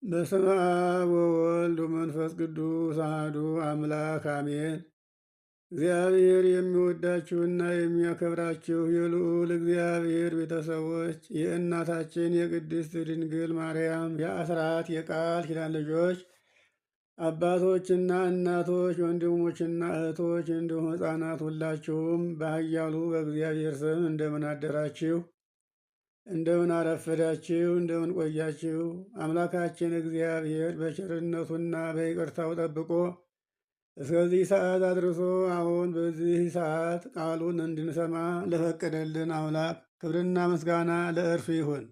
በስመ አብ ወወልድ ወመንፈስ ቅዱስ አሐዱ አምላክ አሜን። እግዚአብሔር የሚወዳችሁና የሚያከብራችሁ የልዑል እግዚአብሔር ቤተሰቦች የእናታችን የቅድስት ድንግል ማርያም የአስራት የቃል ኪዳን ልጆች አባቶችና እናቶች፣ ወንድሞችና እህቶች እንዲሁም ሕፃናት ሁላችሁም በኃያሉ በእግዚአብሔር ስም እንደምን አደራችሁ? እንደምን አረፈዳችሁ? እንደምን ቆያችሁ? አምላካችን እግዚአብሔር በቸርነቱና በይቅርታው ጠብቆ እስከዚህ ሰዓት አድርሶ አሁን በዚህ ሰዓት ቃሉን እንድንሰማ ለፈቀደልን አምላክ ክብርና ምስጋና ለእርሱ ይሁን።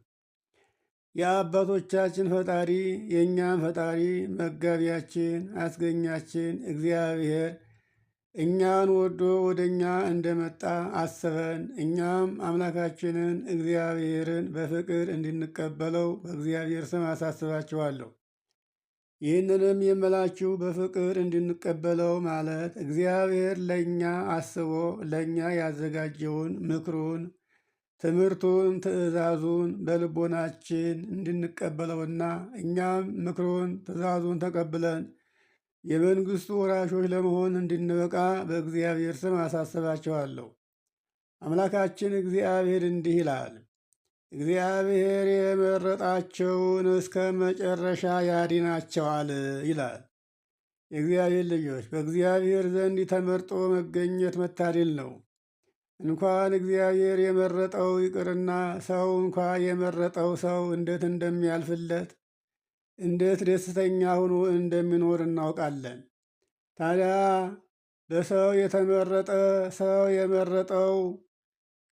የአባቶቻችን ፈጣሪ የእኛም ፈጣሪ መጋቢያችን አስገኛችን እግዚአብሔር እኛን ወዶ ወደ እኛ እንደመጣ አስበን እኛም አምላካችንን እግዚአብሔርን በፍቅር እንድንቀበለው በእግዚአብሔር ስም አሳስባችኋለሁ። ይህንንም የምላችሁ በፍቅር እንድንቀበለው ማለት እግዚአብሔር ለእኛ አስቦ ለእኛ ያዘጋጀውን ምክሩን፣ ትምህርቱን፣ ትእዛዙን በልቦናችን እንድንቀበለውና እኛም ምክሩን፣ ትእዛዙን ተቀብለን የመንግሥቱ ወራሾች ለመሆን እንድንበቃ በእግዚአብሔር ስም አሳስባችኋለሁ። አምላካችን እግዚአብሔር እንዲህ ይላል፣ እግዚአብሔር የመረጣቸውን እስከ መጨረሻ ያድናቸዋል ይላል። የእግዚአብሔር ልጆች በእግዚአብሔር ዘንድ ተመርጦ መገኘት መታደል ነው። እንኳን እግዚአብሔር የመረጠው ይቅርና ሰው እንኳ የመረጠው ሰው እንዴት እንደሚያልፍለት እንዴት ደስተኛ ሆኖ እንደሚኖር እናውቃለን። ታዲያ በሰው የተመረጠ ሰው የመረጠው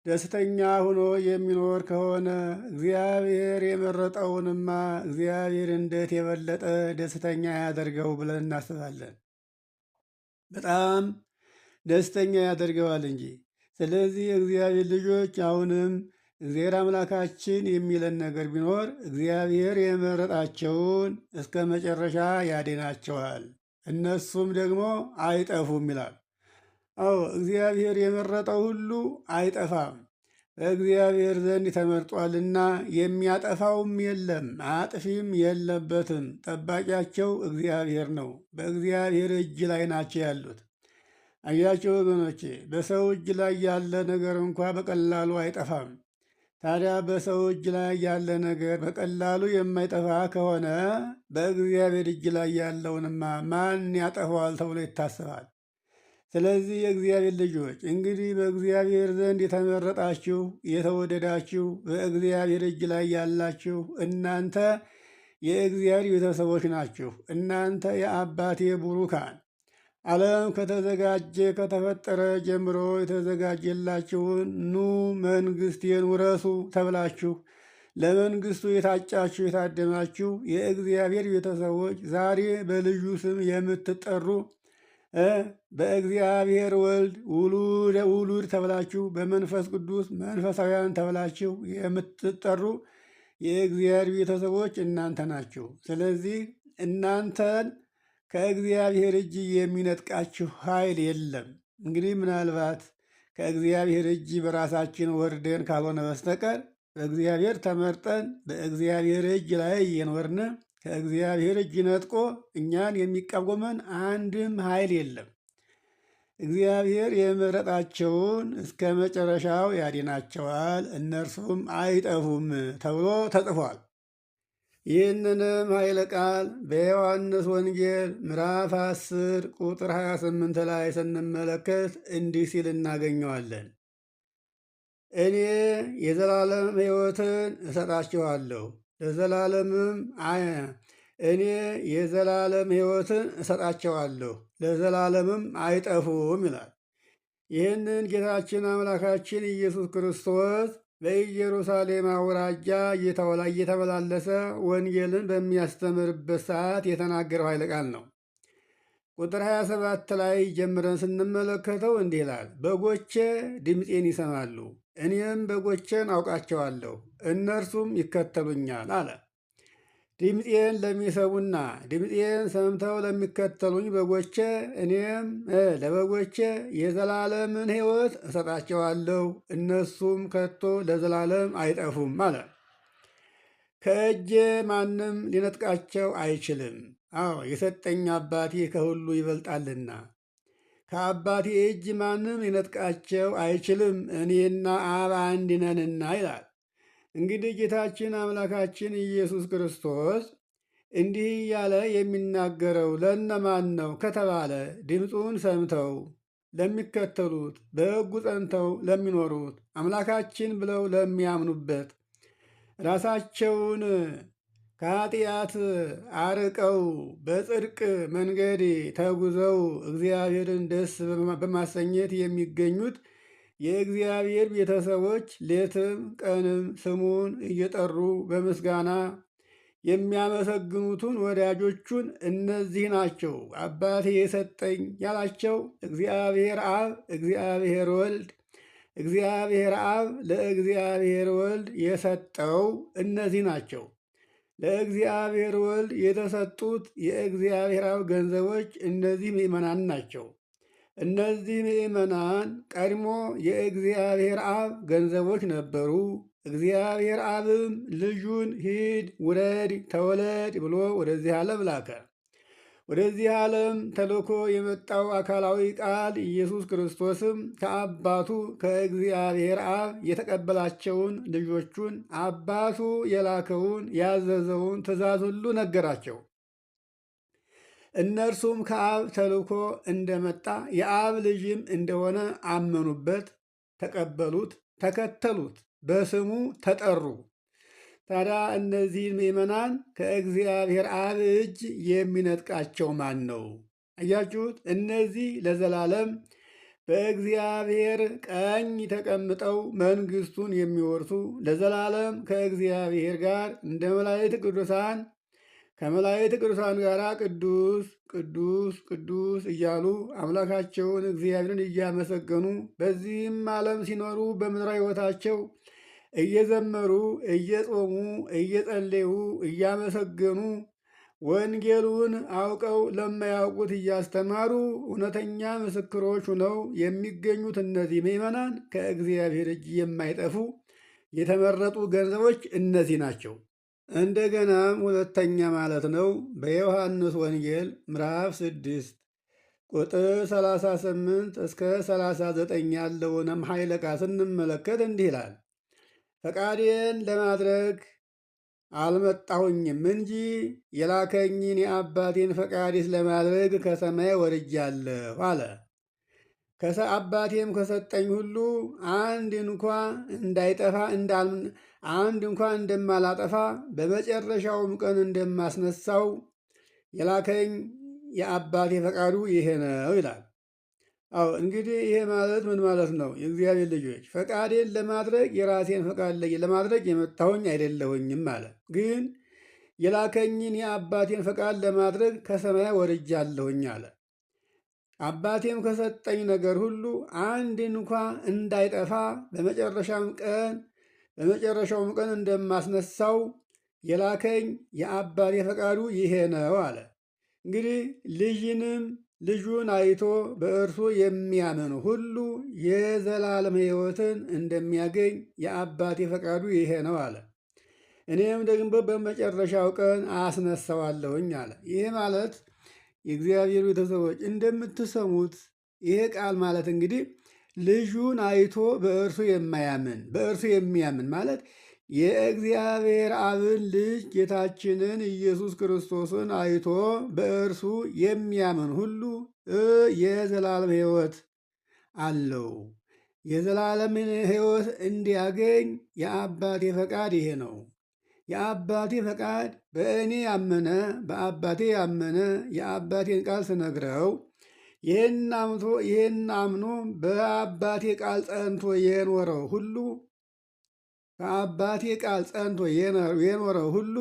ደስተኛ ሆኖ የሚኖር ከሆነ እግዚአብሔር የመረጠውንማ እግዚአብሔር እንዴት የበለጠ ደስተኛ ያደርገው ብለን እናስባለን። በጣም ደስተኛ ያደርገዋል እንጂ። ስለዚህ እግዚአብሔር ልጆች አሁንም እግዚአብሔር አምላካችን የሚለን ነገር ቢኖር እግዚአብሔር የመረጣቸውን እስከ መጨረሻ ያድናቸዋል፣ እነሱም ደግሞ አይጠፉም ይላል። አዎ እግዚአብሔር የመረጠው ሁሉ አይጠፋም፣ በእግዚአብሔር ዘንድ ተመርጧልና የሚያጠፋውም የለም፣ አጥፊም የለበትም። ጠባቂያቸው እግዚአብሔር ነው። በእግዚአብሔር እጅ ላይ ናቸው ያሉት። አያቸው ወገኖቼ፣ በሰው እጅ ላይ ያለ ነገር እንኳ በቀላሉ አይጠፋም። ታዲያ በሰው እጅ ላይ ያለ ነገር በቀላሉ የማይጠፋ ከሆነ በእግዚአብሔር እጅ ላይ ያለውንማ ማን ያጠፋዋል ተብሎ ይታሰባል። ስለዚህ የእግዚአብሔር ልጆች እንግዲህ በእግዚአብሔር ዘንድ የተመረጣችሁ የተወደዳችሁ በእግዚአብሔር እጅ ላይ ያላችሁ እናንተ የእግዚአብሔር ቤተሰቦች ናችሁ። እናንተ የአባቴ ቡሩካን ዓለም ከተዘጋጀ ከተፈጠረ ጀምሮ የተዘጋጀላችሁን ኑ መንግሥቴን ውረሱ ተብላችሁ ለመንግሥቱ የታጫችሁ የታደማችሁ የእግዚአብሔር ቤተሰቦች ዛሬ በልዩ ስም የምትጠሩ በእግዚአብሔር ወልድ ውሉድ ተብላችሁ በመንፈስ ቅዱስ መንፈሳውያን ተብላችሁ የምትጠሩ የእግዚአብሔር ቤተሰቦች እናንተ ናችሁ። ስለዚህ እናንተን ከእግዚአብሔር እጅ የሚነጥቃችሁ ኃይል የለም። እንግዲህ ምናልባት ከእግዚአብሔር እጅ በራሳችን ወርደን ካልሆነ በስተቀር በእግዚአብሔር ተመርጠን በእግዚአብሔር እጅ ላይ እየኖርን ከእግዚአብሔር እጅ ነጥቆ እኛን የሚቃወመን አንድም ኃይል የለም። እግዚአብሔር የመረጣቸውን እስከ መጨረሻው ያድናቸዋል፣ እነርሱም አይጠፉም ተብሎ ተጽፏል። ይህንንም ኃይለ ቃል በዮሐንስ ወንጌል ምዕራፍ 10 ቁጥር 28 ላይ ስንመለከት እንዲህ ሲል እናገኘዋለን። እኔ የዘላለም ሕይወትን እሰጣችኋለሁ ለዘላለምም እኔ የዘላለም ሕይወትን እሰጣቸዋለሁ ለዘላለምም አይጠፉም ይላል። ይህንን ጌታችን አምላካችን ኢየሱስ ክርስቶስ በኢየሩሳሌም አውራጃ እየተመላለሰ ወንጌልን በሚያስተምርበት ሰዓት የተናገረው ኃይለ ቃል ነው። ቁጥር 27 ላይ ጀምረን ስንመለከተው እንዲህ ይላል፣ በጎቼ ድምፄን ይሰማሉ፣ እኔም በጎቼን አውቃቸዋለሁ፣ እነርሱም ይከተሉኛል አለ። ድምፄን ለሚሰሙና ድምፄን ሰምተው ለሚከተሉኝ በጎቼ እኔም ለበጎቼ የዘላለምን ሕይወት እሰጣቸዋለሁ፣ እነሱም ከቶ ለዘላለም አይጠፉም አለ። ከእጄ ማንም ሊነጥቃቸው አይችልም። አዎ የሰጠኝ አባቴ ከሁሉ ይበልጣልና ከአባቴ እጅ ማንም ሊነጥቃቸው አይችልም፣ እኔና አብ አንድ ነንና ይላል። እንግዲህ ጌታችን አምላካችን ኢየሱስ ክርስቶስ እንዲህ እያለ የሚናገረው ለእነማን ነው ከተባለ ድምፁን ሰምተው ለሚከተሉት፣ በሕጉ ጸንተው ለሚኖሩት፣ አምላካችን ብለው ለሚያምኑበት፣ ራሳቸውን ከኃጢአት አርቀው በጽድቅ መንገድ ተጉዘው እግዚአብሔርን ደስ በማሰኘት የሚገኙት የእግዚአብሔር ቤተሰቦች ሌትም ቀንም ስሙን እየጠሩ በምስጋና የሚያመሰግኑትን ወዳጆቹን እነዚህ ናቸው። አባቴ የሰጠኝ ያላቸው እግዚአብሔር አብ፣ እግዚአብሔር ወልድ፣ እግዚአብሔር አብ ለእግዚአብሔር ወልድ የሰጠው እነዚህ ናቸው። ለእግዚአብሔር ወልድ የተሰጡት የእግዚአብሔር አብ ገንዘቦች እነዚህ ምእመናን ናቸው። እነዚህ ምእመናን ቀድሞ የእግዚአብሔር አብ ገንዘቦች ነበሩ። እግዚአብሔር አብም ልጁን ሂድ፣ ውረድ፣ ተወለድ ብሎ ወደዚህ ዓለም ላከ። ወደዚህ ዓለም ተልኮ የመጣው አካላዊ ቃል ኢየሱስ ክርስቶስም ከአባቱ ከእግዚአብሔር አብ የተቀበላቸውን ልጆቹን አባቱ የላከውን ያዘዘውን ትእዛዝ ሁሉ ነገራቸው። እነርሱም ከአብ ተልኮ እንደመጣ የአብ ልጅም እንደሆነ አመኑበት፣ ተቀበሉት፣ ተከተሉት፣ በስሙ ተጠሩ። ታዲያ እነዚህን ምእመናን ከእግዚአብሔር አብ እጅ የሚነጥቃቸው ማን ነው? አያችሁት? እነዚህ ለዘላለም በእግዚአብሔር ቀኝ ተቀምጠው መንግሥቱን የሚወርሱ ለዘላለም ከእግዚአብሔር ጋር እንደ መላእክት ቅዱሳን ከመላእክት ቅዱሳን ጋር ቅዱስ ቅዱስ ቅዱስ እያሉ አምላካቸውን እግዚአብሔርን እያመሰገኑ በዚህም ዓለም ሲኖሩ በምድራዊ ሕይወታቸው እየዘመሩ እየጾሙ እየጸለዩ እያመሰገኑ ወንጌሉን አውቀው ለማያውቁት እያስተማሩ እውነተኛ ምስክሮች ሆነው የሚገኙት እነዚህ ምእመናን ከእግዚአብሔር እጅ የማይጠፉ የተመረጡ ገንዘቦች እነዚህ ናቸው። እንደገናም ሁለተኛ ማለት ነው በዮሐንስ ወንጌል ምዕራፍ 6 ቁጥር 38 እስከ 39 ያለውንም ኃይለ ቃል ስንመለከት እንዲህ ይላል። ፈቃዴን ለማድረግ አልመጣሁኝም እንጂ የላከኝን የአባቴን ፈቃድስ ለማድረግ ከሰማይ ወርጃለሁ አለ። አባቴም ከሰጠኝ ሁሉ አንድ እንኳ እንዳይጠፋ አንድ እንኳ እንደማላጠፋ በመጨረሻውም ቀን እንደማስነሳው የላከኝ የአባቴ ፈቃዱ ይሄ ነው ይላል። አዎ እንግዲህ ይሄ ማለት ምን ማለት ነው? የእግዚአብሔር ልጆች ፈቃዴን ለማድረግ የራሴን ፈቃድ ለማድረግ የመጣሁኝ አይደለሁኝም አለ። ግን የላከኝን የአባቴን ፈቃድ ለማድረግ ከሰማይ ወርጃለሁኝ አለ። አባቴም ከሰጠኝ ነገር ሁሉ አንድ እንኳ እንዳይጠፋ በመጨረሻውም ቀን እንደማስነሳው የላከኝ የአባቴ ፈቃዱ ይሄ ነው አለ። እንግዲህ ልጁን አይቶ በእርሱ የሚያምን ሁሉ የዘላለም ሕይወትን እንደሚያገኝ የአባቴ ፈቃዱ ይሄ ነው አለ። እኔም ደግሞ በመጨረሻው ቀን አስነሳዋለሁኝ አለ። ይሄ ማለት የእግዚአብሔር ቤተሰቦች እንደምትሰሙት ይሄ ቃል ማለት እንግዲህ ልጁን አይቶ በእርሱ የሚያምን ማለት የእግዚአብሔር አብን ልጅ ጌታችንን ኢየሱስ ክርስቶስን አይቶ በእርሱ የሚያምን ሁሉ የዘላለም ሕይወት አለው። የዘላለምን ሕይወት እንዲያገኝ የአባቴ ፈቃድ ይሄ ነው። የአባቴ ፈቃድ በእኔ ያመነ በአባቴ ያመነ የአባቴን ቃል ስነግረው ይህን አምኖ በአባቴ ቃል ጸንቶ የኖረው ሁሉ በአባቴ ቃል ጸንቶ የኖረው ሁሉ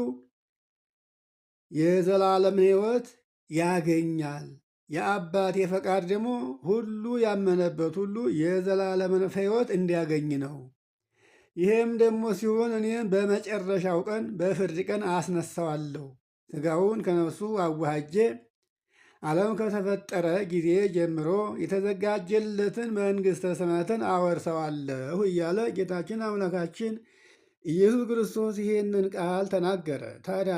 የዘላለም ሕይወት ያገኛል። የአባቴ ፈቃድ ደግሞ ሁሉ ያመነበት ሁሉ የዘላለምን ሕይወት እንዲያገኝ ነው። ይህም ደግሞ ሲሆን እኔም በመጨረሻው ቀን በፍርድ ቀን አስነሳዋለሁ። ሥጋውን ከነፍሱ አዋሃጄ ዓለም ከተፈጠረ ጊዜ ጀምሮ የተዘጋጀለትን መንግሥተ ሰማያትን አወርሰዋለሁ እያለ ጌታችን አምላካችን ኢየሱስ ክርስቶስ ይሄንን ቃል ተናገረ። ታዲያ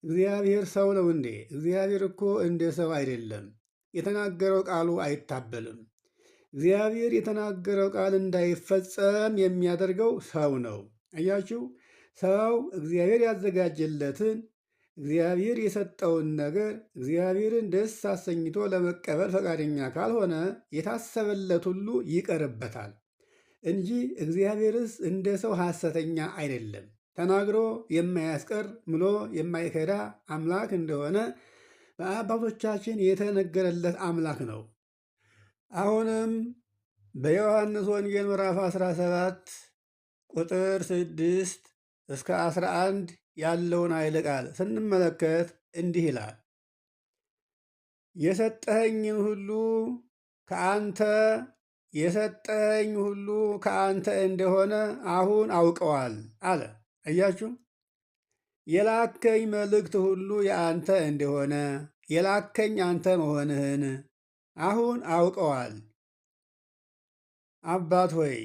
እግዚአብሔር ሰው ነው እንዴ? እግዚአብሔር እኮ እንደ ሰው አይደለም። የተናገረው ቃሉ አይታበልም። እግዚአብሔር የተናገረው ቃል እንዳይፈጸም የሚያደርገው ሰው ነው። አያችሁ፣ ሰው እግዚአብሔር ያዘጋጀለትን እግዚአብሔር የሰጠውን ነገር እግዚአብሔርን ደስ አሰኝቶ ለመቀበል ፈቃደኛ ካልሆነ የታሰበለት ሁሉ ይቀርበታል እንጂ እግዚአብሔርስ እንደ ሰው ሐሰተኛ አይደለም። ተናግሮ የማያስቀር ምሎ የማይከዳ አምላክ እንደሆነ በአባቶቻችን የተነገረለት አምላክ ነው። አሁንም በዮሐንስ ወንጌል ምዕራፍ 17 ቁጥር 6 እስከ 11 ያለውን ኃይለ ቃል ስንመለከት እንዲህ ይላል። የሰጠኸኝን ሁሉ ከአንተ የሰጠኸኝ ሁሉ ከአንተ እንደሆነ አሁን አውቀዋል አለ። አያችሁ፣ የላከኝ መልእክት ሁሉ የአንተ እንደሆነ የላከኝ አንተ መሆንህን አሁን አውቀዋል። አባት ሆይ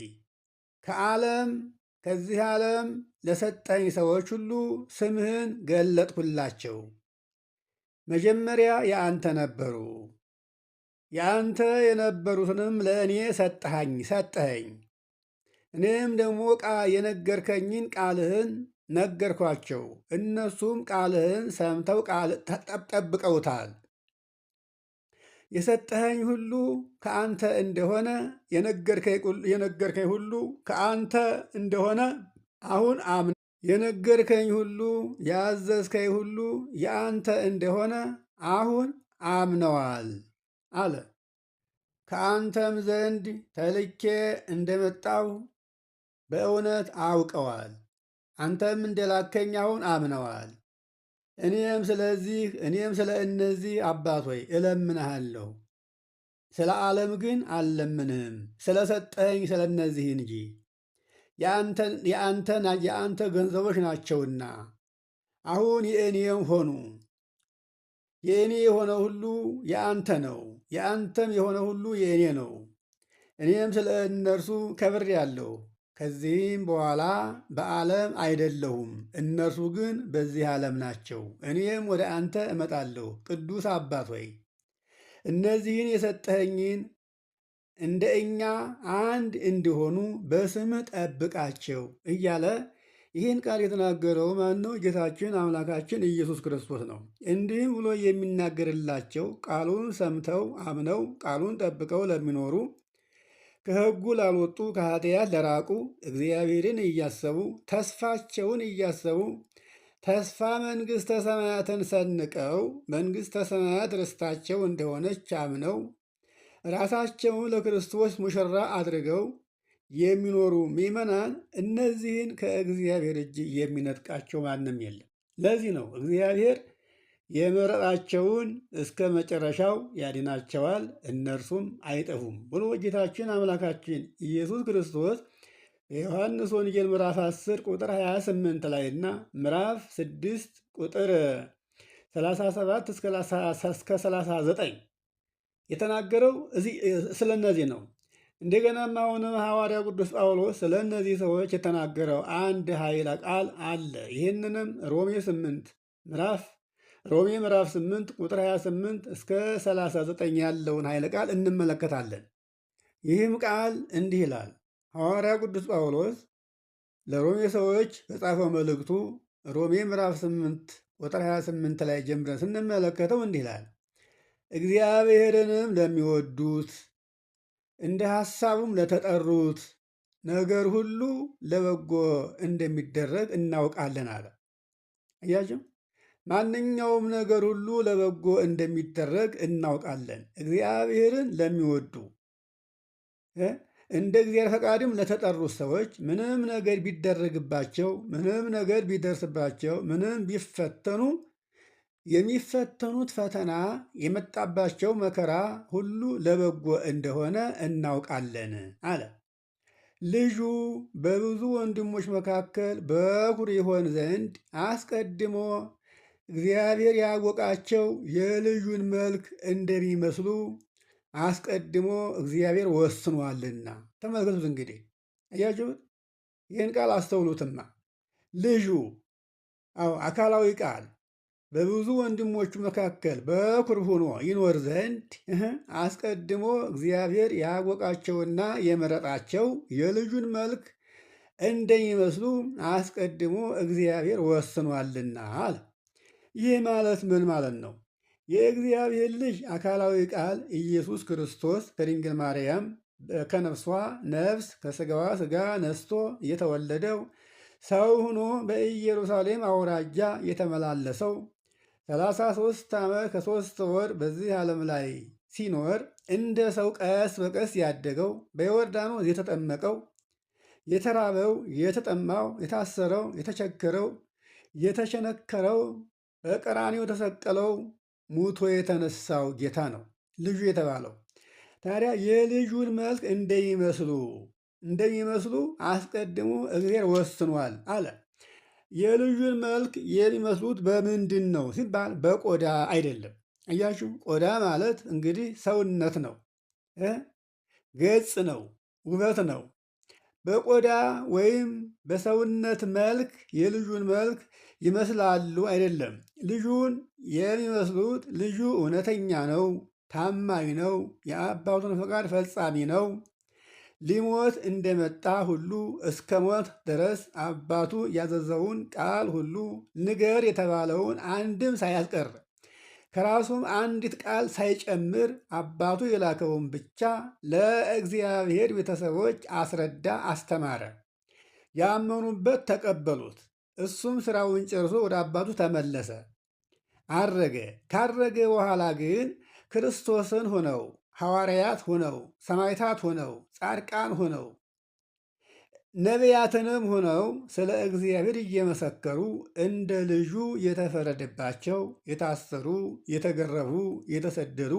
ከዚህ ዓለም ለሰጠኝ ሰዎች ሁሉ ስምህን ገለጥሁላቸው። መጀመሪያ የአንተ ነበሩ፣ የአንተ የነበሩትንም ለእኔ ሰጠኸኝ። እኔም ደግሞ የነገርከኝን ቃልህን ነገርኳቸው፣ እነሱም ቃልህን ሰምተው ጠብቀውታል። የሰጠኸኝ ሁሉ ከአንተ እንደሆነ የነገርከኝ ሁሉ ከአንተ እንደሆነ አሁን የነገርከኝ ሁሉ ያዘዝከኝ ሁሉ የአንተ እንደሆነ አሁን አምነዋል አለ። ከአንተም ዘንድ ተልኬ እንደመጣሁ በእውነት አውቀዋል። አንተም እንደላከኝ አሁን አምነዋል። እኔም ስለ እነዚህ አባት ሆይ እለምንሃለሁ። ስለ ዓለም ግን አልለምንህም፣ ስለ ሰጠኸኝ ስለ እነዚህ እንጂ የአንተ ገንዘቦች ናቸውና አሁን የእኔም ሆኑ። የእኔ የሆነ ሁሉ የአንተ ነው፣ የአንተም የሆነ ሁሉ የእኔ ነው። እኔም ስለ እነርሱ ከብሬአለሁ። ከዚህም በኋላ በዓለም አይደለሁም፣ እነርሱ ግን በዚህ ዓለም ናቸው። እኔም ወደ አንተ እመጣለሁ። ቅዱስ አባት ሆይ እነዚህን የሰጠኸኝን እንደ እኛ አንድ እንዲሆኑ በስምህ ጠብቃቸው እያለ ይህን ቃል የተናገረው ማነው? ጌታችን አምላካችን ኢየሱስ ክርስቶስ ነው። እንዲህም ብሎ የሚናገርላቸው ቃሉን ሰምተው አምነው ቃሉን ጠብቀው ለሚኖሩ ከሕጉ ላልወጡ ከኃጢአት ለራቁ እግዚአብሔርን እያሰቡ ተስፋቸውን እያሰቡ ተስፋ መንግሥተ ሰማያትን ሰንቀው መንግሥተ ሰማያት ርስታቸው እንደሆነች አምነው ራሳቸውን ለክርስቶስ ሙሽራ አድርገው የሚኖሩ ምዕመናን እነዚህን ከእግዚአብሔር እጅ የሚነጥቃቸው ማንም የለም። ለዚህ ነው እግዚአብሔር የመረጣቸውን እስከ መጨረሻው ያድናቸዋል፣ እነርሱም አይጠፉም ብሎ ጌታችን አምላካችን ኢየሱስ ክርስቶስ የዮሐንስ ወንጌል ምዕራፍ 10 ቁጥር 28 ላይ እና ምዕራፍ 6 ቁጥር 37 እስከ 39 የተናገረው ስለ እነዚህ ነው። እንደገናም አሁንም ሐዋርያው ቅዱስ ጳውሎስ ስለ እነዚህ ሰዎች የተናገረው አንድ ኃይለ ቃል አለ። ይህንንም ሮሜ ምዕራፍ 8 ቁጥር 28 እስከ 39 ያለውን ኃይለ ቃል እንመለከታለን። ይህም ቃል እንዲህ ይላል። ሐዋርያው ቅዱስ ጳውሎስ ለሮሜ ሰዎች በጻፈው መልእክቱ ሮሜ ምዕራፍ 8 ቁጥር 28 ላይ ጀምረን ስንመለከተው እንዲህ ይላል። እግዚአብሔርንም ለሚወዱት እንደ ሐሳቡም ለተጠሩት ነገር ሁሉ ለበጎ እንደሚደረግ እናውቃለን አለ። አያችሁ፣ ማንኛውም ነገር ሁሉ ለበጎ እንደሚደረግ እናውቃለን። እግዚአብሔርን ለሚወዱ እንደ እግዚአብሔር ፈቃድም ለተጠሩት ሰዎች ምንም ነገር ቢደረግባቸው፣ ምንም ነገር ቢደርስባቸው፣ ምንም ቢፈተኑ የሚፈተኑት ፈተና የመጣባቸው መከራ ሁሉ ለበጎ እንደሆነ እናውቃለን አለ። ልጁ በብዙ ወንድሞች መካከል በኩር ይሆን ዘንድ አስቀድሞ እግዚአብሔር ያወቃቸው የልጁን መልክ እንደሚመስሉ አስቀድሞ እግዚአብሔር ወስኗልና። ተመልከቱት እንግዲህ፣ እያችሁት ይህን ቃል አስተውሉትማ። ልጁ አካላዊ ቃል በብዙ ወንድሞቹ መካከል በኩር ሆኖ ይኖር ዘንድ አስቀድሞ እግዚአብሔር ያወቃቸውና የመረጣቸው የልጁን መልክ እንደሚመስሉ አስቀድሞ እግዚአብሔር ወስኗልና አለ። ይህ ማለት ምን ማለት ነው? የእግዚአብሔር ልጅ አካላዊ ቃል ኢየሱስ ክርስቶስ ከድንግል ማርያም ከነፍሷ ነፍስ ከሥጋዋ ሥጋ ነስቶ የተወለደው ሰው ሆኖ በኢየሩሳሌም አውራጃ የተመላለሰው 33 ዓመት ከ3 ወር በዚህ ዓለም ላይ ሲኖር እንደ ሰው ቀስ በቀስ ያደገው በዮርዳኖስ የተጠመቀው የተራበው የተጠማው የታሰረው የተቸገረው የተቸነከረው በቀራንዮ የተሰቀለው ሙቶ የተነሳው ጌታ ነው ልጁ የተባለው። ታዲያ የልጁን መልክ እንደሚመስሉ አስቀድሞ እግዚአብሔር ወስኗል አለ። የልጁን መልክ የሚመስሉት በምንድን ነው ሲባል በቆዳ አይደለም። እያችሁ ቆዳ ማለት እንግዲህ ሰውነት ነው፣ ገጽ ነው፣ ውበት ነው። በቆዳ ወይም በሰውነት መልክ የልጁን መልክ ይመስላሉ አይደለም። ልጁን የሚመስሉት ልጁ እውነተኛ ነው፣ ታማኝ ነው፣ የአባቱን ፈቃድ ፈጻሚ ነው። ሊሞት እንደመጣ ሁሉ እስከ ሞት ድረስ አባቱ ያዘዘውን ቃል ሁሉ ንገር የተባለውን አንድም ሳያስቀር ከራሱም አንዲት ቃል ሳይጨምር አባቱ የላከውን ብቻ ለእግዚአብሔር ቤተሰቦች አስረዳ፣ አስተማረ። ያመኑበት ተቀበሉት። እሱም ስራውን ጨርሶ ወደ አባቱ ተመለሰ፣ አረገ። ካረገ በኋላ ግን ክርስቶስን ሆነው ሐዋርያት ሆነው ሰማዕታት ሆነው ጻድቃን ሆነው ነቢያትንም ሆነው ስለ እግዚአብሔር እየመሰከሩ እንደ ልጁ የተፈረደባቸው የታሰሩ፣ የተገረፉ፣ የተሰደዱ፣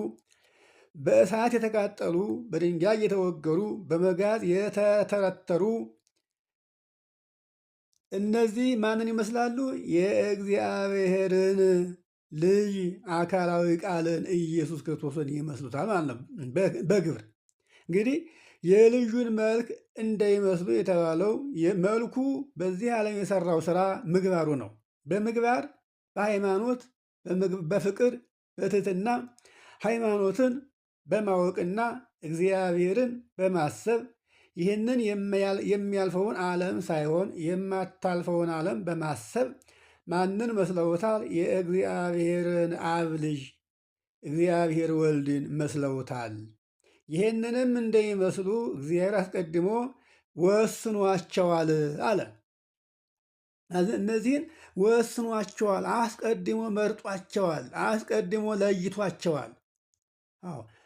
በእሳት የተቃጠሉ፣ በድንጋይ የተወገሩ፣ በመጋዝ የተተረተሩ እነዚህ ማንን ይመስላሉ? የእግዚአብሔርን ልጅ አካላዊ ቃልን ኢየሱስ ክርስቶስን ይመስሉታል ማለት ነው። በግብር እንግዲህ የልጁን መልክ እንዳይመስሉ የተባለው መልኩ በዚህ ዓለም የሰራው ስራ ምግባሩ ነው። በምግባር በሃይማኖት በፍቅር በትህትና ሃይማኖትን በማወቅና እግዚአብሔርን በማሰብ ይህንን የሚያልፈውን ዓለም ሳይሆን የማታልፈውን ዓለም በማሰብ ማንን መስለውታል? የእግዚአብሔርን አብ ልጅ እግዚአብሔር ወልድን መስለውታል። ይህንንም እንደሚመስሉ እግዚአብሔር አስቀድሞ ወስኗቸዋል አለ። እነዚህን ወስኗቸዋል፣ አስቀድሞ መርጧቸዋል፣ አስቀድሞ ለይቷቸዋል።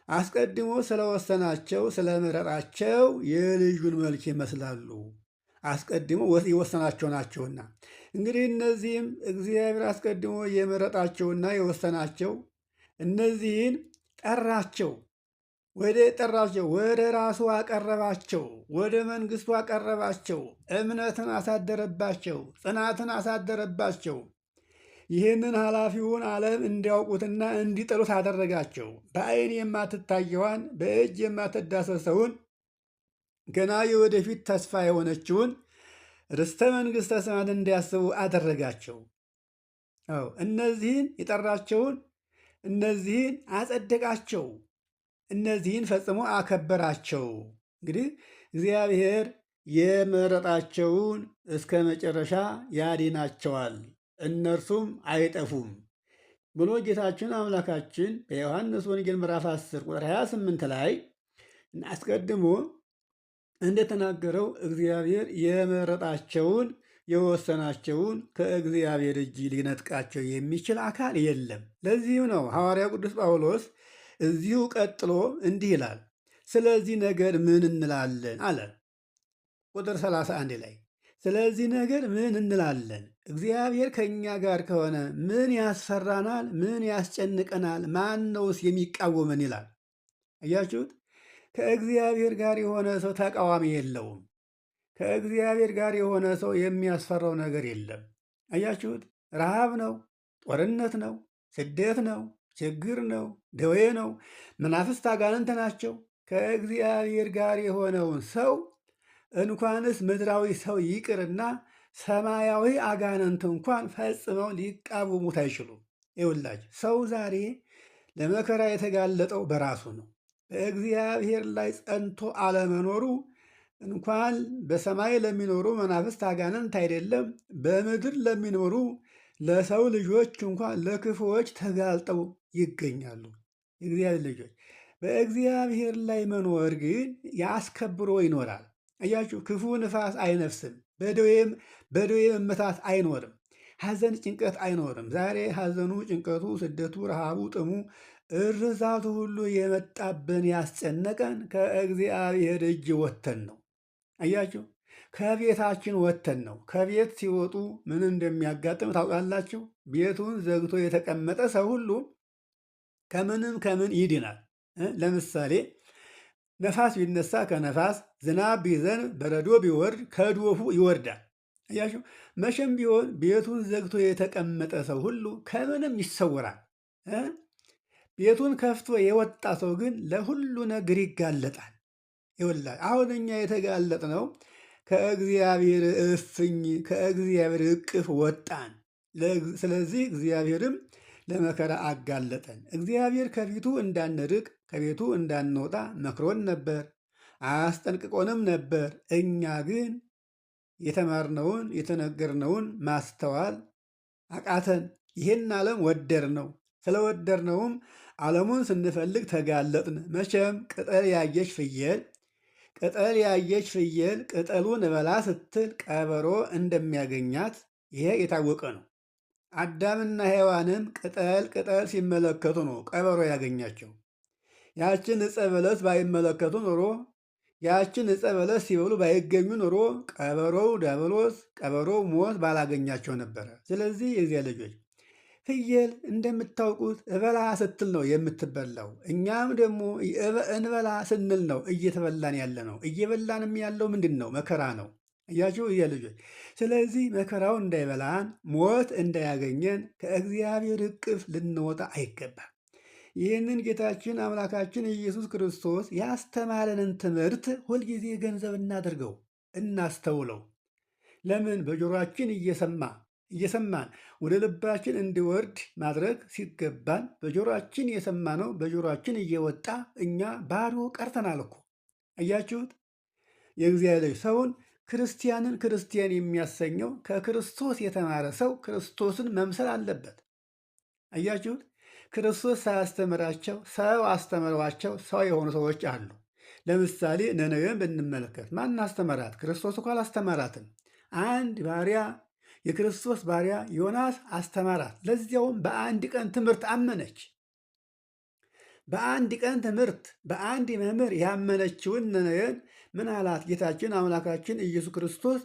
አስቀድሞ ስለወሰናቸው ስለመረጣቸው የልጁን መልክ ይመስላሉ። አስቀድሞ የወሰናቸው ናቸውና እንግዲህ እነዚህም እግዚአብሔር አስቀድሞ የመረጣቸውና የወሰናቸው እነዚህን ጠራቸው፣ ወደ ራሱ አቀረባቸው፣ ወደ መንግስቱ አቀረባቸው፣ እምነትን አሳደረባቸው፣ ጽናትን አሳደረባቸው። ይህንን ኃላፊውን ዓለም እንዲያውቁትና እንዲጠሉት አደረጋቸው። በዓይን የማትታየዋን በእጅ የማትዳሰሰውን ገና የወደፊት ተስፋ የሆነችውን ርስተ መንግሥተ ሰማያት እንዲያስቡ አደረጋቸው። እነዚህን የጠራቸውን እነዚህን አጸደቃቸው፣ እነዚህን ፈጽሞ አከበራቸው። እንግዲህ እግዚአብሔር የመረጣቸውን እስከ መጨረሻ ያድናቸዋል፣ እነርሱም አይጠፉም ብሎ ጌታችን አምላካችን በዮሐንስ ወንጌል ምዕራፍ 10 ቁጥር 28 ላይ አስቀድሞ እንደተናገረው እግዚአብሔር የመረጣቸውን የወሰናቸውን ከእግዚአብሔር እጅ ሊነጥቃቸው የሚችል አካል የለም። ለዚህም ነው ሐዋርያው ቅዱስ ጳውሎስ እዚሁ ቀጥሎ እንዲህ ይላል፣ ስለዚህ ነገር ምን እንላለን አለ። ቁጥር 31 ላይ ስለዚህ ነገር ምን እንላለን? እግዚአብሔር ከእኛ ጋር ከሆነ ምን ያስፈራናል? ምን ያስጨንቀናል? ማን ነውስ የሚቃወመን? ይላል። አያችሁት? ከእግዚአብሔር ጋር የሆነ ሰው ተቃዋሚ የለውም። ከእግዚአብሔር ጋር የሆነ ሰው የሚያስፈራው ነገር የለም። አያችሁት? ረሃብ ነው፣ ጦርነት ነው፣ ስደት ነው፣ ችግር ነው፣ ደዌ ነው፣ መናፍስት አጋንንት ናቸው። ከእግዚአብሔር ጋር የሆነውን ሰው እንኳንስ ምድራዊ ሰው ይቅርና ሰማያዊ አጋንንት እንኳን ፈጽመው ሊቃወሙት አይችሉም። ይውላችሁ ሰው ዛሬ ለመከራ የተጋለጠው በራሱ ነው። በእግዚአብሔር ላይ ጸንቶ አለመኖሩ እንኳን በሰማይ ለሚኖሩ መናፍስት አጋንንት አይደለም፣ በምድር ለሚኖሩ ለሰው ልጆች እንኳን ለክፉዎች ተጋልጠው ይገኛሉ። የእግዚአብሔር ልጆች በእግዚአብሔር ላይ መኖር ግን ያስከብሮ ይኖራል። አያችሁ፣ ክፉ ንፋስ አይነፍስም፣ በደዌ መመታት አይኖርም፣ ሐዘን ጭንቀት አይኖርም። ዛሬ ሐዘኑ፣ ጭንቀቱ፣ ስደቱ፣ ረሃቡ፣ ጥሙ፣ እርዛቱ ሁሉ የመጣብን ያስጨነቀን ከእግዚአብሔር እጅ ወተን ነው። አያችሁ፣ ከቤታችን ወተን ነው። ከቤት ሲወጡ ምን እንደሚያጋጥም ታውቃላችሁ? ቤቱን ዘግቶ የተቀመጠ ሰው ሁሉ ከምንም ከምን ይድናል። ለምሳሌ ነፋስ ቢነሳ ከነፋስ፣ ዝናብ ቢዘንብ፣ በረዶ ቢወርድ ከዶፉ ይወርዳል። አያችሁ፣ መቼም ቢሆን ቤቱን ዘግቶ የተቀመጠ ሰው ሁሉ ከምንም ይሰወራል። ቤቱን ከፍቶ የወጣ ሰው ግን ለሁሉ ነገር ይጋለጣል። ይወላል አሁን እኛ የተጋለጥነው ከእግዚአብሔር እፍኝ ከእግዚአብሔር እቅፍ ወጣን። ስለዚህ እግዚአብሔርም ለመከራ አጋለጠን። እግዚአብሔር ከፊቱ እንዳንርቅ ከቤቱ እንዳንወጣ መክሮን ነበር፣ አስጠንቅቆንም ነበር። እኛ ግን የተማርነውን የተነገርነውን ማስተዋል አቃተን። ይህን ዓለም ወደድነው። ስለወደድነውም ዓለሙን ስንፈልግ ተጋለጥን። መቼም ቅጠል ያየች ፍየል ቅጠሉን እበላ ስትል ቀበሮ እንደሚያገኛት ይሄ የታወቀ ነው። አዳምና ሔዋንም ቅጠል ሲመለከቱ ነው ቀበሮ ያገኛቸው። ያችን ዕፀ በለስ ባይመለከቱ ኖሮ ያችን ዕፀ በለስ ሲበሉ ባይገኙ ኖሮ ቀበሮው ዲያብሎስ፣ ቀበሮው ሞት ባላገኛቸው ነበረ። ስለዚህ የዚያ ልጆች ፍየል እንደምታውቁት እበላ ስትል ነው የምትበላው። እኛም ደግሞ እንበላ ስንል ነው እየተበላን ያለ ነው። እየበላንም ያለው ምንድን ነው? መከራ ነው። እያችሁ ልጆች። ስለዚህ መከራው እንዳይበላን ሞት እንዳያገኘን ከእግዚአብሔር እቅፍ ልንወጣ አይገባም። ይህንን ጌታችን አምላካችን ኢየሱስ ክርስቶስ ያስተማረንን ትምህርት ሁልጊዜ ገንዘብ እናድርገው፣ እናስተውለው። ለምን? በጆሮአችን እየሰማን ወደ ልባችን እንዲወርድ ማድረግ ሲገባን በጆሮአችን የሰማነው በጆሮአችን እየወጣ እኛ ባዶ ቀርተናል እኮ። አያችሁት? የእግዚአብሔር ሰውን ክርስቲያንን ክርስቲያን የሚያሰኘው ከክርስቶስ የተማረ ሰው ክርስቶስን መምሰል አለበት። አያችሁት? ክርስቶስ ሳያስተምራቸው ሰው አስተምረዋቸው ሰው የሆኑ ሰዎች አሉ። ለምሳሌ ነነዌን ብንመለከት ማን አስተመራት? ክርስቶስ እኮ አላስተማራትም። አንድ ባሪያ የክርስቶስ ባሪያ ዮናስ አስተማራት። ለዚያውም በአንድ ቀን ትምህርት አመነች። በአንድ ቀን ትምህርት በአንድ መምህር ያመነችውን ነነዌን ምን አላት? ጌታችን አምላካችን ኢየሱስ ክርስቶስ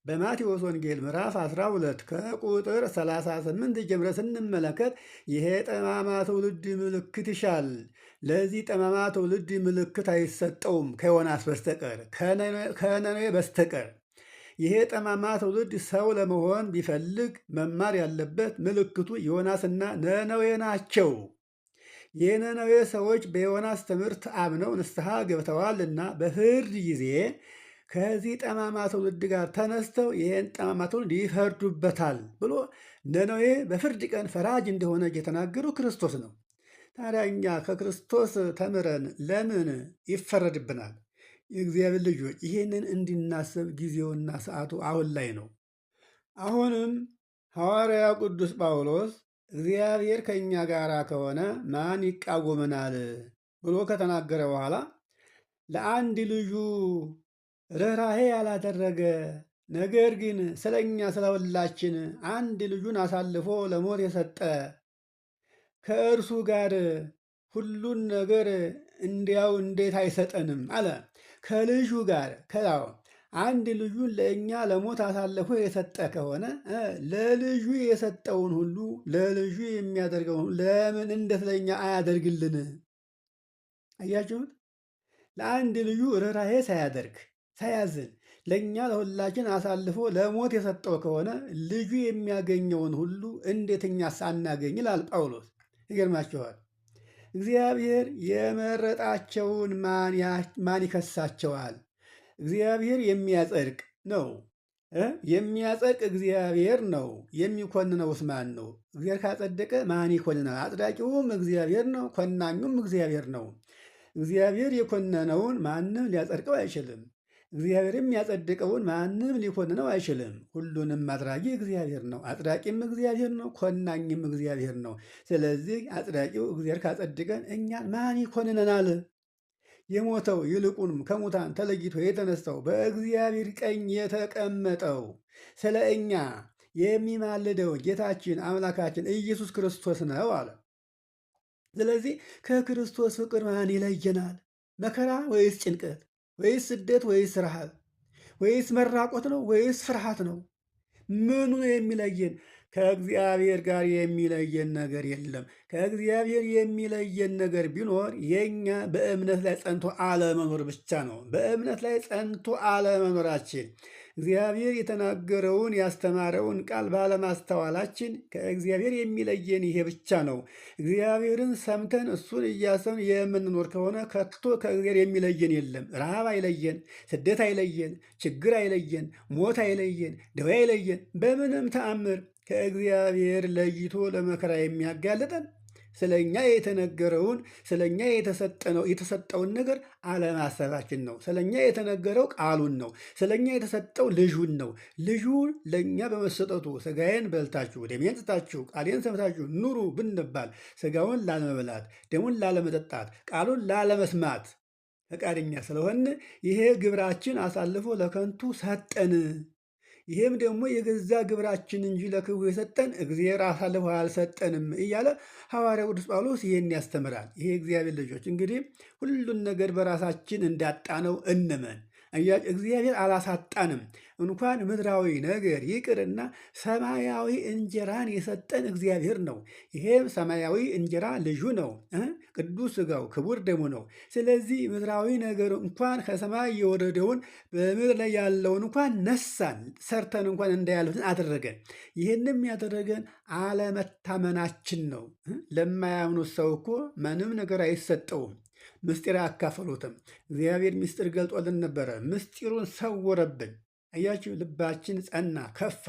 በማቴዎስ ወንጌል ምዕራፍ 12 ከቁጥር 38 ጀምረ ስንመለከት ይሄ ጠማማ ትውልድ ምልክት ይሻል፣ ለዚህ ጠማማ ትውልድ ምልክት አይሰጠውም ከዮናስ በስተቀር ከነነዌ በስተቀር። ይሄ ጠማማ ትውልድ ሰው ለመሆን ቢፈልግ መማር ያለበት ምልክቱ ዮናስና ነነዌ ናቸው። የነነዌ ሰዎች በዮናስ ትምህርት አምነው ንስሐ ገብተዋልና በፍርድ ጊዜ ከዚህ ጠማማ ትውልድ ጋር ተነስተው ይህን ጠማማ ትውልድ ይፈርዱበታል ብሎ ነነዌ በፍርድ ቀን ፈራጅ እንደሆነ የተናገሩ ክርስቶስ ነው። ታዲያ እኛ ከክርስቶስ ተምረን ለምን ይፈረድብናል? የእግዚአብሔር ልጆች ይህንን እንድናስብ ጊዜውና ሰዓቱ አሁን ላይ ነው። አሁንም ሐዋርያው ቅዱስ ጳውሎስ እግዚአብሔር ከእኛ ጋር ከሆነ ማን ይቃወመናል ብሎ ከተናገረ በኋላ ለአንድ ልጁ ርኅራኄ ያላደረገ ነገር ግን ስለ እኛ ስለ ሁላችን አንድ ልጁን አሳልፎ ለሞት የሰጠ ከእርሱ ጋር ሁሉን ነገር እንዲያው እንዴት አይሰጠንም አለ። ከልጁ ጋር አንድ ልጁን ለእኛ ለሞት አሳልፎ የሰጠ ከሆነ ለልጁ የሰጠውን ሁሉ ለልጁ የሚያደርገውን ለምን እንደ ስለኛ አያደርግልን? አያችሁት? ለአንድ ልጁ ርኅራኄ ሳያዝን ለእኛ ለሁላችን አሳልፎ ለሞት የሰጠው ከሆነ ልጁ የሚያገኘውን ሁሉ እንዴት እኛስ አናገኝ? ይላል ጳውሎስ። ይገርማችኋል። እግዚአብሔር የመረጣቸውን ማን ይከሳቸዋል? እግዚአብሔር የሚያጸድቅ ነው። የሚያጸድቅ እግዚአብሔር ነው። የሚኮንነውስ ማን ነው? እግዚአብሔር ካጸደቀ ማን ይኮንናል? አጽዳቂውም እግዚአብሔር ነው፣ ኮናኙም እግዚአብሔር ነው። እግዚአብሔር የኮነነውን ማንም ሊያጸድቀው አይችልም። እግዚአብሔርም ያጸደቀውን ማንም ሊኮንነው አይችልም። ሁሉንም አድራጊ እግዚአብሔር ነው፣ አጽዳቂም እግዚአብሔር ነው፣ ኮናኝም እግዚአብሔር ነው። ስለዚህ አጽዳቂው እግዚአብሔር ካጸደቀን እኛን ማን ይኮንነናል? የሞተው ይልቁንም ከሙታን ተለይቶ የተነሳው በእግዚአብሔር ቀኝ የተቀመጠው ስለ እኛ የሚማልደው ጌታችን አምላካችን ኢየሱስ ክርስቶስ ነው አለ። ስለዚህ ከክርስቶስ ፍቅር ማን ይለየናል? መከራ ወይስ ጭንቀት ወይስ ስደት ወይስ ረሃብ ወይስ መራቆት ነው ወይስ ፍርሃት ነው? ምኑ ነው የሚለየን? ከእግዚአብሔር ጋር የሚለየን ነገር የለም። ከእግዚአብሔር የሚለየን ነገር ቢኖር የኛ በእምነት ላይ ጸንቶ አለመኖር ብቻ ነው። በእምነት ላይ ጸንቶ አለመኖራችን እግዚአብሔር የተናገረውን ያስተማረውን ቃል ባለማስተዋላችን ከእግዚአብሔር የሚለየን ይሄ ብቻ ነው። እግዚአብሔርን ሰምተን እሱን እያሰብን የምንኖር ከሆነ ከቶ ከእግዚአብሔር የሚለየን የለም። ረሃብ አይለየን፣ ስደት አይለየን፣ ችግር አይለየን፣ ሞት አይለየን፣ ደዌ አይለየን። በምንም ተአምር ከእግዚአብሔር ለይቶ ለመከራ የሚያጋልጠን ስለኛ የተነገረውን ስለኛ የተሰጠውን ነገር አለማሰባችን ነው። ስለኛ የተነገረው ቃሉን ነው። ስለኛ የተሰጠው ልጁን ነው። ልጁ ለእኛ በመሰጠቱ ስጋዬን በልታችሁ ደሜን ጠጥታችሁ ቃሌን ሰምታችሁ ኑሩ ብንባል ስጋውን ላለመብላት ደሙን ላለመጠጣት ቃሉን ላለመስማት ፈቃደኛ ስለሆን ይሄ ግብራችን አሳልፎ ለከንቱ ሰጠን። ይሄም ደግሞ የገዛ ግብራችን እንጂ ለክብሩ የሰጠን እግዚአብሔር አሳልፎ አልሰጠንም እያለ ሐዋርያው ቅዱስ ጳውሎስ ይህን ያስተምራል። ይሄ እግዚአብሔር ልጆች እንግዲህ ሁሉን ነገር በራሳችን እንዳጣነው እንመን። እግዚአብሔር አላሳጣንም። እንኳን ምድራዊ ነገር ይቅርና ሰማያዊ እንጀራን የሰጠን እግዚአብሔር ነው። ይሄም ሰማያዊ እንጀራ ልጁ ነው፣ ቅዱስ ሥጋው ክቡር ደሙ ነው። ስለዚህ ምድራዊ ነገር እንኳን ከሰማይ የወረደውን በምድር ላይ ያለውን እንኳን ነሳን፣ ሰርተን እንኳን እንዳያልፍን አደረገን። ይህንም ያደረገን አለመታመናችን ነው። ለማያምኑት ሰው እኮ ምንም ነገር አይሰጠውም። ምስጢር አያካፈሉትም። እግዚአብሔር ምስጢር ገልጦልን ነበረ፣ ምስጢሩን ሰወረብን። አያችሁ፣ ልባችን ጸና፣ ከፋ።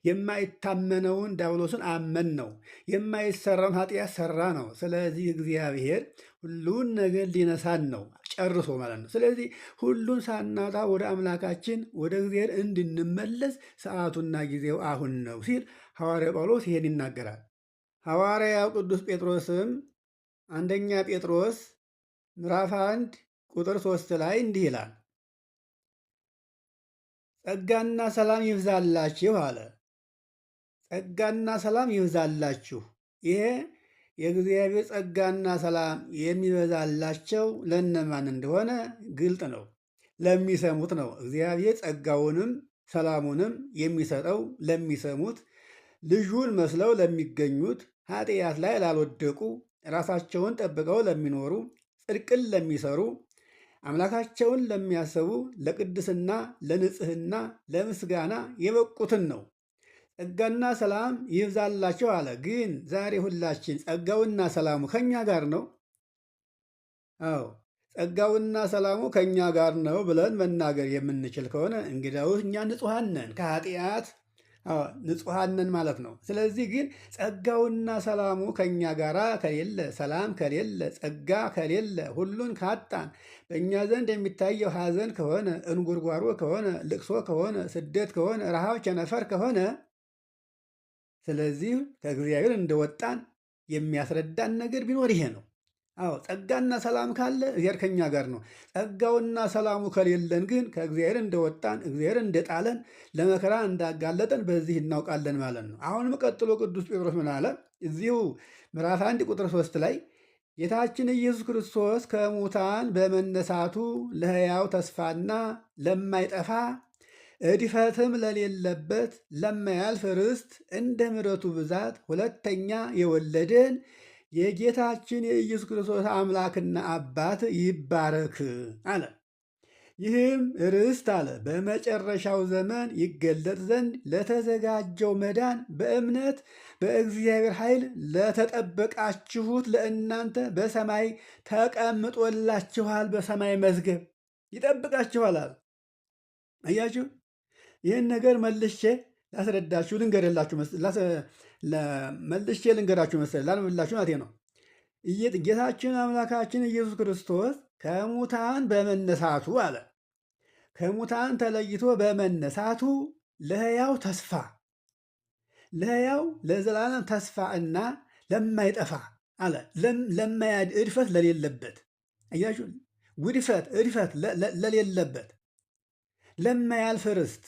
የማይታመነውን ዲያብሎስን አመን ነው፣ የማይሰራውን ኃጢአት ሰራ ነው። ስለዚህ እግዚአብሔር ሁሉን ነገር ሊነሳን ነው ጨርሶ ማለት ነው። ስለዚህ ሁሉን ሳናጣ ወደ አምላካችን ወደ እግዚአብሔር እንድንመለስ ሰዓቱና ጊዜው አሁን ነው ሲል ሐዋርያ ጳውሎስ ይሄን ይናገራል። ሐዋርያው ቅዱስ ጴጥሮስም አንደኛ ጴጥሮስ ምዕራፍ 1 ቁጥር 3 ላይ እንዲህ ይላል፣ ጸጋና ሰላም ይብዛላችሁ አለ። ጸጋና ሰላም ይብዛላችሁ። ይሄ የእግዚአብሔር ጸጋና ሰላም የሚበዛላቸው ለነማን እንደሆነ ግልጥ ነው፣ ለሚሰሙት ነው። እግዚአብሔር ጸጋውንም ሰላሙንም የሚሰጠው ለሚሰሙት፣ ልጁን መስለው ለሚገኙት፣ ኃጢአት ላይ ላልወደቁ፣ ራሳቸውን ጠብቀው ለሚኖሩ፣ ጽድቅን ለሚሰሩ፣ አምላካቸውን ለሚያስቡ፣ ለቅድስና፣ ለንጽህና፣ ለምስጋና የበቁትን ነው። ጸጋና ሰላም ይብዛላቸው አለ። ግን ዛሬ ሁላችን ጸጋውና ሰላሙ ከኛ ጋር ነው? አዎ ጸጋውና ሰላሙ ከኛ ጋር ነው ብለን መናገር የምንችል ከሆነ እንግዲያውስ እኛ ንጹሐን ነን ከኃጢአት ንጹሐን ነን ማለት ነው። ስለዚህ ግን ጸጋውና ሰላሙ ከኛ ጋር ከሌለ፣ ሰላም ከሌለ፣ ጸጋ ከሌለ፣ ሁሉን ካጣን፣ በእኛ ዘንድ የሚታየው ሐዘን ከሆነ፣ እንጉርጓሮ ከሆነ፣ ልቅሶ ከሆነ፣ ስደት ከሆነ፣ ረሃብ ቸነፈር ከሆነ፣ ስለዚህ ከእግዚአብሔር እንደወጣን የሚያስረዳን ነገር ቢኖር ይሄ ነው። አዎ ጸጋና ሰላም ካለ እግዚአብሔር ከኛ ጋር ነው። ጸጋውና ሰላሙ ከሌለን ግን ከእግዚአብሔር እንደወጣን፣ እግዚአብሔር እንደጣለን፣ ለመከራ እንዳጋለጠን በዚህ እናውቃለን ማለት ነው። አሁንም ቀጥሎ ቅዱስ ጴጥሮስ ምን አለ? እዚሁ ምዕራፍ 1 ቁጥር 3 ላይ ጌታችን ኢየሱስ ክርስቶስ ከሙታን በመነሳቱ ለሕያው ተስፋና ለማይጠፋ እድፈትም ለሌለበት ለማያልፍ ርስት እንደ ምሕረቱ ብዛት ሁለተኛ የወለደን የጌታችን የኢየሱስ ክርስቶስ አምላክና አባት ይባረክ አለ። ይህም ርስት አለ በመጨረሻው ዘመን ይገለጥ ዘንድ ለተዘጋጀው መዳን በእምነት በእግዚአብሔር ኃይል ለተጠበቃችሁት ለእናንተ በሰማይ ተቀምጦላችኋል። በሰማይ መዝገብ ይጠብቃችኋል። አያችሁ፣ ይህን ነገር መልሼ ላስረዳችሁ ልንገርላችሁ መልሼ ልንገራችሁ መሰለኝ ላልምላችሁ ማለቴ ነው። ጌታችን አምላካችን ኢየሱስ ክርስቶስ ከሙታን በመነሳቱ አለ ከሙታን ተለይቶ በመነሳቱ ለሕያው ተስፋ ለሕያው ለዘላለም ተስፋ እና ለማይጠፋ አለ ለማያድ እድፈት ለሌለበት አያችሁ ውድፈት እድፈት ለሌለበት ለማያልፍ ርስት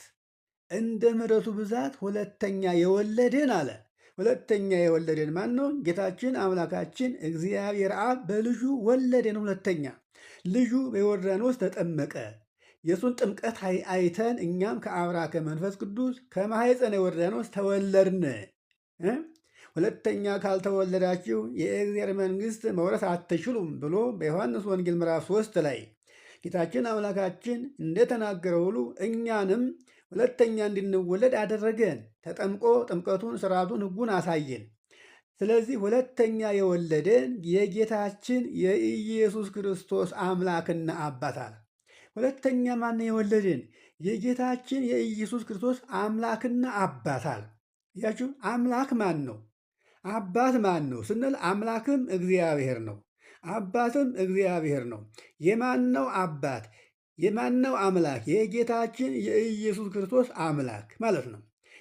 እንደ ምሕረቱ ብዛት ሁለተኛ የወለደን አለ። ሁለተኛ የወለደን ማን ነው? ጌታችን አምላካችን እግዚአብሔር አብ በልጁ ወለደን። ሁለተኛ ልጁ በዮርዳኖስ ተጠመቀ። የእሱን ጥምቀት አይተን እኛም ከአብራከ መንፈስ ቅዱስ ከማኅፀነ ዮርዳኖስ ተወለድን። ሁለተኛ ካልተወለዳችሁ የእግዚአብሔር መንግሥት መውረስ አትችሉም ብሎ በዮሐንስ ወንጌል ምዕራፍ 3 ላይ ጌታችን አምላካችን እንደተናገረው ሁሉ እኛንም ሁለተኛ እንድንወለድ አደረገን። ተጠምቆ ጥምቀቱን፣ ስርዓቱን፣ ሕጉን አሳየን። ስለዚህ ሁለተኛ የወለደን የጌታችን የኢየሱስ ክርስቶስ አምላክና አባት አለ። ሁለተኛ ማን የወለደን? የጌታችን የኢየሱስ ክርስቶስ አምላክና አባት አለ። ያችሁ አምላክ ማን ነው? አባት ማን ነው ስንል አምላክም እግዚአብሔር ነው፣ አባትም እግዚአብሔር ነው። የማን ነው አባት? የማን ነው አምላክ? የጌታችን የኢየሱስ ክርስቶስ አምላክ ማለት ነው።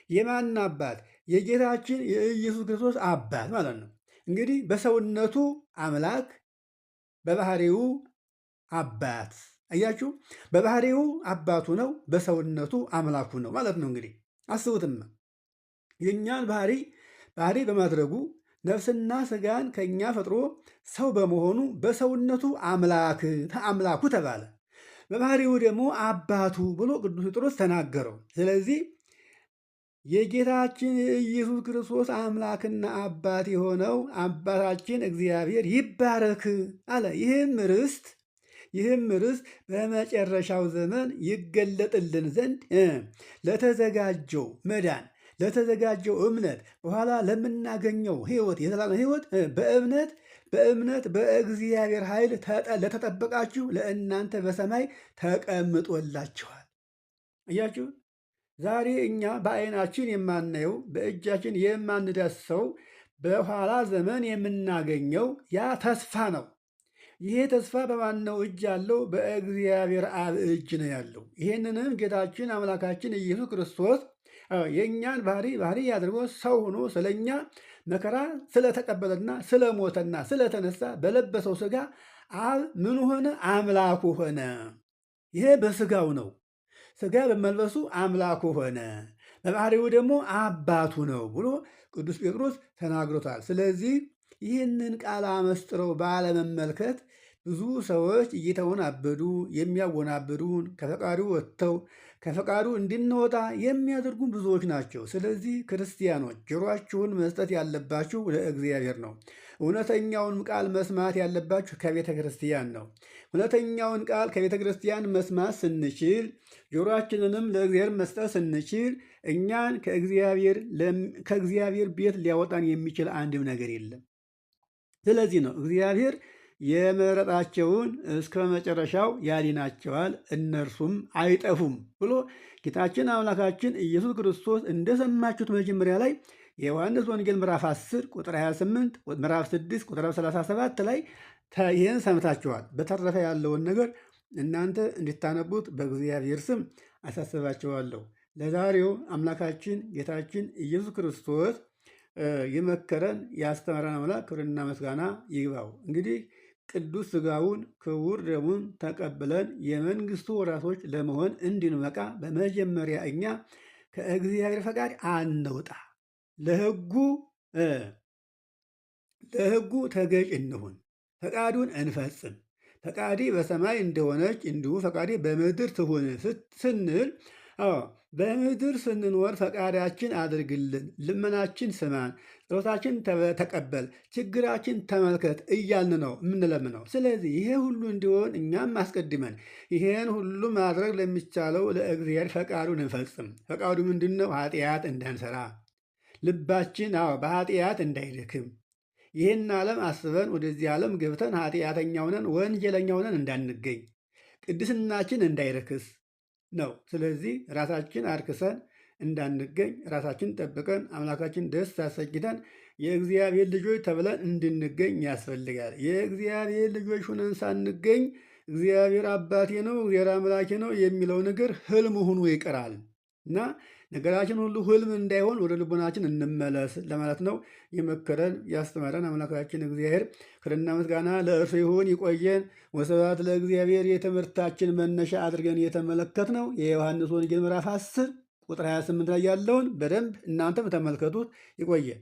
የማን አባት? የጌታችን የኢየሱስ ክርስቶስ አባት ማለት ነው። እንግዲህ በሰውነቱ አምላክ፣ በባህሪው አባት። አያችሁ፣ በባህሪው አባቱ ነው፣ በሰውነቱ አምላኩ ነው ማለት ነው። እንግዲህ አስቡትም የእኛን ባህሪ በማድረጉ ነፍስና ስጋን ከእኛ ፈጥሮ ሰው በመሆኑ በሰውነቱ አምላኩ ተባለ። በባህሪው ደግሞ አባቱ ብሎ ቅዱስ ጴጥሮስ ተናገረው። ስለዚህ የጌታችን የኢየሱስ ክርስቶስ አምላክና አባት የሆነው አባታችን እግዚአብሔር ይባረክ አለ። ይህም ርስት በመጨረሻው ዘመን ይገለጥልን ዘንድ ለተዘጋጀው መዳን ለተዘጋጀው እምነት በኋላ ለምናገኘው ሕይወት የዘላለም ሕይወት በእምነት በእግዚአብሔር ኃይል ለተጠበቃችሁ ለእናንተ በሰማይ ተቀምጦላችኋል። እያችሁ ዛሬ እኛ በዓይናችን የማናየው በእጃችን የማንዳስሰው በኋላ ዘመን የምናገኘው ያ ተስፋ ነው። ይሄ ተስፋ በማነው እጅ ያለው? በእግዚአብሔር አብ እጅ ነው ያለው። ይህንንም ጌታችን አምላካችን ኢየሱስ ክርስቶስ የእኛን ባህሪ አድርጎ ሰው ሆኖ ስለኛ መከራ ስለተቀበለና ስለሞተና ስለተነሳ በለበሰው ስጋ አብ ምን ሆነ? አምላኩ ሆነ። ይሄ በስጋው ነው። ስጋ በመልበሱ አምላኩ ሆነ፣ በባህሪው ደግሞ አባቱ ነው ብሎ ቅዱስ ጴጥሮስ ተናግሮታል። ስለዚህ ይህንን ቃል አመስጥረው ባለመመልከት ብዙ ሰዎች እየተወናበዱ የሚያወናብዱን ከፈቃዱ ወጥተው ከፈቃዱ እንድንወጣ የሚያደርጉ ብዙዎች ናቸው። ስለዚህ ክርስቲያኖች ጆሮአችሁን መስጠት ያለባችሁ ለእግዚአብሔር ነው። እውነተኛውን ቃል መስማት ያለባችሁ ከቤተ ክርስቲያን ነው። እውነተኛውን ቃል ከቤተ ክርስቲያን መስማት ስንችል፣ ጆሮአችንንም ለእግዚአብሔር መስጠት ስንችል እኛን ከእግዚአብሔር ቤት ሊያወጣን የሚችል አንድም ነገር የለም። ስለዚህ ነው እግዚአብሔር የመረጣቸውን እስከ መጨረሻው ያድናቸዋል እነርሱም አይጠፉም ብሎ ጌታችን አምላካችን ኢየሱስ ክርስቶስ እንደሰማችሁት መጀመሪያ ላይ የዮሐንስ ወንጌል ምዕራፍ 10 ቁጥር 28 ምዕራፍ 6 ቁጥር 37 ላይ ይህን ሰምታችኋል። በተረፈ ያለውን ነገር እናንተ እንድታነቡት በእግዚአብሔር ስም አሳስባችኋለሁ። ለዛሬው አምላካችን ጌታችን ኢየሱስ ክርስቶስ የመከረን ያስተማረን አምላክ ክብርና ምስጋና ይግባው። እንግዲህ ቅዱስ ሥጋውን ክቡር ደሙን ተቀብለን የመንግስቱ ወራሾች ለመሆን እንድንበቃ በመጀመሪያ እኛ ከእግዚአብሔር ፈቃድ አንውጣ፣ ለሕጉ ተገዥ እንሁን፣ ፈቃዱን እንፈጽም። ፈቃዲ በሰማይ እንደሆነች እንዲሁ ፈቃዲ በምድር ትሁን ስንል በምድር ስንኖር ፈቃዳችን አድርግልን፣ ልመናችን ስማን፣ ጸሎታችን ተቀበል፣ ችግራችን ተመልከት እያልን ነው የምንለምነው። ስለዚህ ይሄ ሁሉ እንዲሆን እኛም አስቀድመን ይሄን ሁሉ ማድረግ ለሚቻለው ለእግዚአብሔር ፈቃዱን እንፈጽም። ፈቃዱ ምንድን ነው? ኃጢአት እንዳንሰራ፣ ልባችን በኃጢአት እንዳይደክም፣ ይህን ዓለም አስበን ወደዚህ ዓለም ገብተን ኃጢአተኛውነን ወንጀለኛውነን እንዳንገኝ፣ ቅድስናችን እንዳይረክስ ነው። ስለዚህ ራሳችን አርክሰን እንዳንገኝ ራሳችን ጠብቀን አምላካችን ደስ አሰኝተን የእግዚአብሔር ልጆች ተብለን እንድንገኝ ያስፈልጋል። የእግዚአብሔር ልጆች ሁነን ሳንገኝ እግዚአብሔር አባቴ ነው፣ እግዚአብሔር አምላኬ ነው የሚለው ነገር ህልም ሆኖ ይቀራል እና ነገራችን ሁሉ ህልም እንዳይሆን ወደ ልቦናችን እንመለስ ለማለት ነው። የመከረን ያስተማረን አምላካችን እግዚአብሔር ክብርና ምስጋና ለእርሱ ይሁን። ይቆየን። ወስብሐት ለእግዚአብሔር። የትምህርታችን መነሻ አድርገን የተመለከትነው የዮሐንስ ወንጌል ምዕራፍ 10 ቁጥር 28 ላይ ያለውን በደንብ እናንተም ተመልከቱት። ይቆየን።